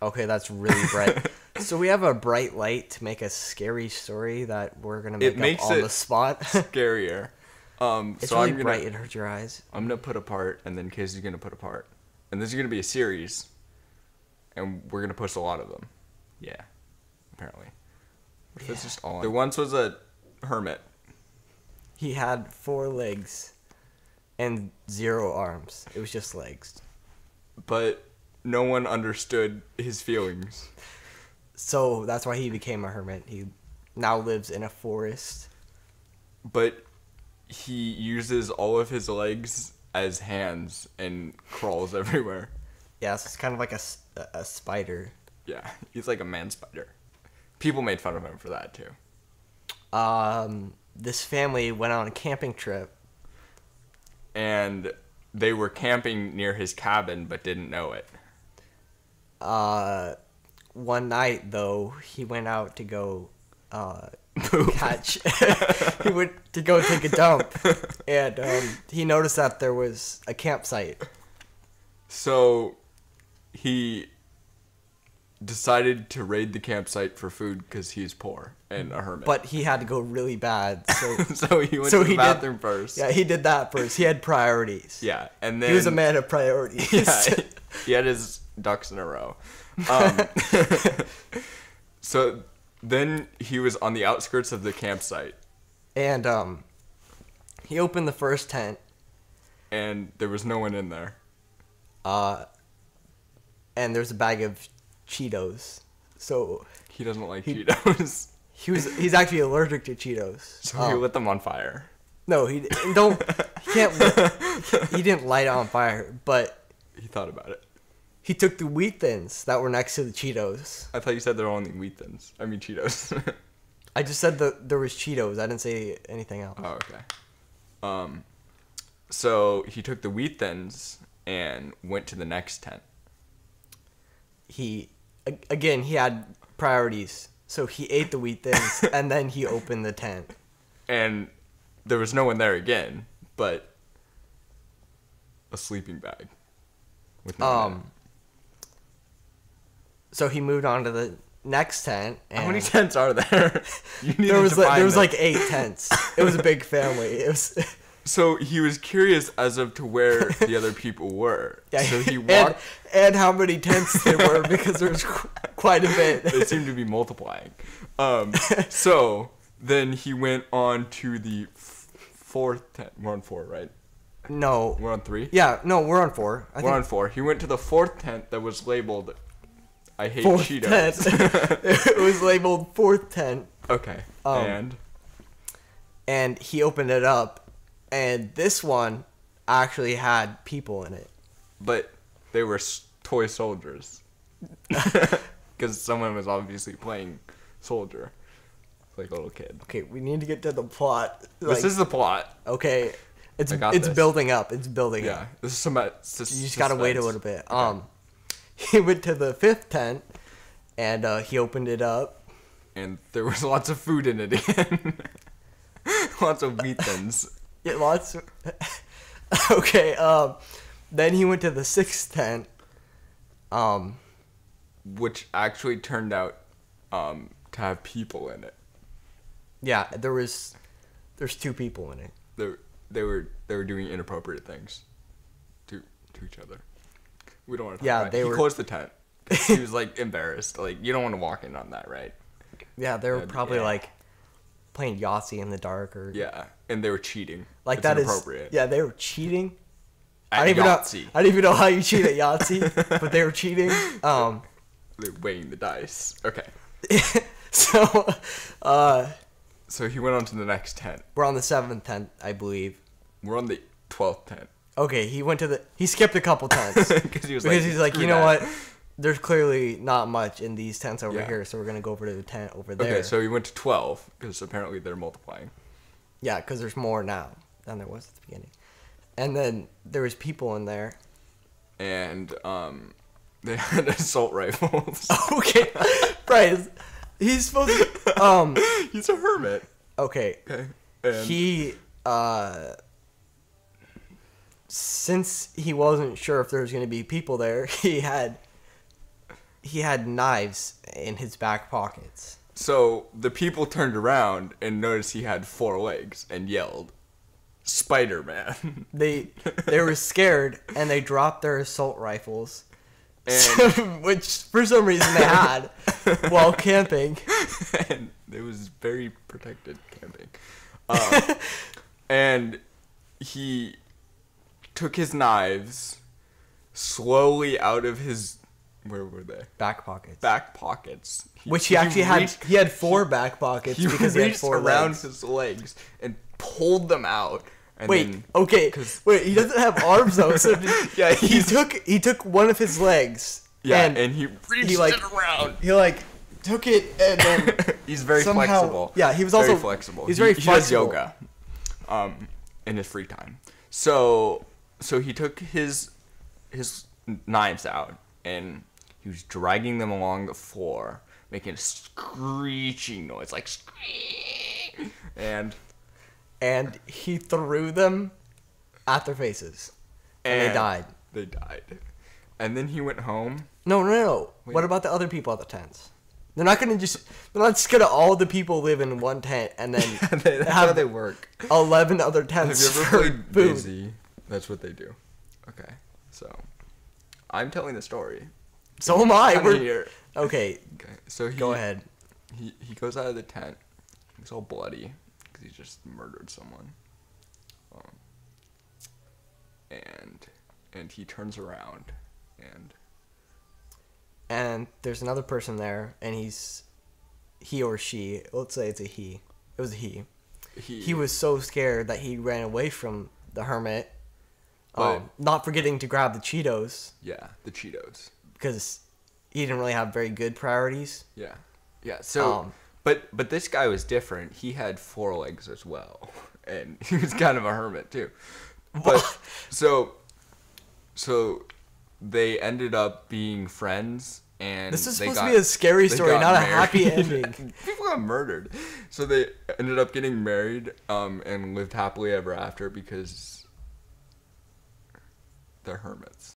Okay, that's really bright. So we have a bright light to make a scary story that we're gonna make makes up on it the spot. Scarier. It's So really bright. It hurts your eyes. I'm gonna put a part, and then Casey's gonna put a part, and this is gonna be a series, and we're gonna post a lot of them. Yeah, apparently. What if it's just all? There once was a hermit. He had 4 legs and 0 arms. It was just legs. But no one understood his feelings. So that's why he became a hermit. He now lives in a forest. But he uses all of his legs as hands and crawls everywhere. Yeah, so it's kind of like a spider. Yeah, he's like a man spider. People made fun of him for that too. This family went on a camping trip. And they were camping near his cabin but didn't know it. One night, though, he went out to go catch. He went to go take a dump, and he noticed that there was a campsite. So he decided to raid the campsite for food because he's poor and a hermit. But he had to go really bad, so So he went to the bathroom first. Yeah, he did that first. He had priorities. Yeah, and then He was a man of priorities. Yeah, he had his ducks in a row. So then he was on the outskirts of the campsite, And he opened the first tent. and there was no one in there. And there's a bag of Cheetos. So He doesn't like Cheetos, he's actually allergic to Cheetos. so he lit them on fire. No, he didn't light it on fire, but He thought about it. he took the wheat thins that were next to the Cheetos. I thought you said there were only wheat thins. I mean Cheetos. I just said that there was Cheetos. I didn't say anything else. Oh, okay. So he took the wheat thins and went to the next tent. He had priorities. So he ate the wheat thins and then he opened the tent. And there was no one there again, but a sleeping bag with no one in it. So he moved on to the next tent. And How many tents are there? You need there to was define them. like 8 tents. It was a big family. It was. So he was curious as of to where the other people were. Yeah, So he walked. and how many tents there were because there was quite a bit. They seemed to be multiplying. So then he went on to the 4th tent. We're on 4, right? No. We're on 3? Yeah, no, we're on 4. We're on 4. He went to the 4th tent that was labeled I hate 4th Cheetos. tent. It was labeled 4th tent. Okay. And he opened it up, and this one actually had people in it. But they were toy soldiers. Because someone was obviously playing soldier. Like a little kid. Okay, we need to get to the plot. This is the plot. Okay, it's this. building up. It's building up. Yeah. This is some. You just gotta wait a little bit. Okay. He went to the 5th tent, and he opened it up. And there was lots of food in it again. Lots of wheat thins. Yeah, lots. Okay. Then he went to the 6th tent. Which actually turned out to have people in it. Yeah, there's 2 people in it. They were doing inappropriate things to each other. We don't want to talk Yeah, about it. He closed the tent. He was like embarrassed. Like, you don't want to walk in on that, right? Yeah, they were probably like playing Yahtzee in the dark or Yeah, and they were cheating. like It's that inappropriate. Yeah, they were cheating. At I Yahtzee. didn't even know how you cheat at Yahtzee, but they were cheating. They're weighing the dice. Okay. So So he went on to the next tent. we're on the 7th tent, I believe. We're on the 12th tent. Okay, he skipped a couple tents Because he's like, "Screw you know that." what? There's clearly not much in these tents over Yeah. here, so we're gonna go over to the tent over there. Okay, so he went to 12 because apparently they're multiplying. Yeah, because there's more now than there was at the beginning. And then there was people in there. And they had assault rifles. Okay, Bryce, he's supposed to. He's a hermit. Okay, Okay. And he since he wasn't sure if there was gonna be people there, he he had knives in his back pockets. So the people turned around and noticed he had 4 legs and yelled, "Spider-Man!" They were scared and they dropped their assault rifles, And which for some reason they had while camping. and it was very protected camping. And he took his knives slowly out of his, where were they? Back pockets. Back pockets. Which he actually had. He had 4 back pockets because he had reached 4 around legs. his legs and pulled them out. And Wait, then, okay. Wait, he doesn't have arms though. So yeah, he took one of his legs. yeah, and he reached he, like, it around. He like took it and then He's very somehow, flexible. Yeah, he was also very flexible. He's very he flexible. does yoga, in his free time. So he took his knives out and he was dragging them along the floor, making a screeching noise, like screech, and he threw them at their faces, and they died. They died, and then he went home. No. Wait. What about the other people at the tents? They're not just gonna all the people live in one tent and then That's how they work. 11 other Have tents you ever for played food. Busy? That's what they do. Okay, so I'm telling the story. So am I. Kinda here. Okay, Okay, so go ahead. He goes out of the tent. He's all bloody because he just murdered someone. And he turns around And there's another person there, and he or she. Let's say it's a he. It was a he. He was so scared that he ran away from the hermit. Not forgetting to grab the Cheetos. Yeah, the Cheetos. Because he didn't really have very good priorities. Yeah. So, but this guy was different. He had 4 legs as well, and he was kind of a hermit too. But so they ended up being friends, and this is supposed to be a scary story, not a happy ending. People got murdered, so they ended up getting married, and lived happily ever after because they're hermits.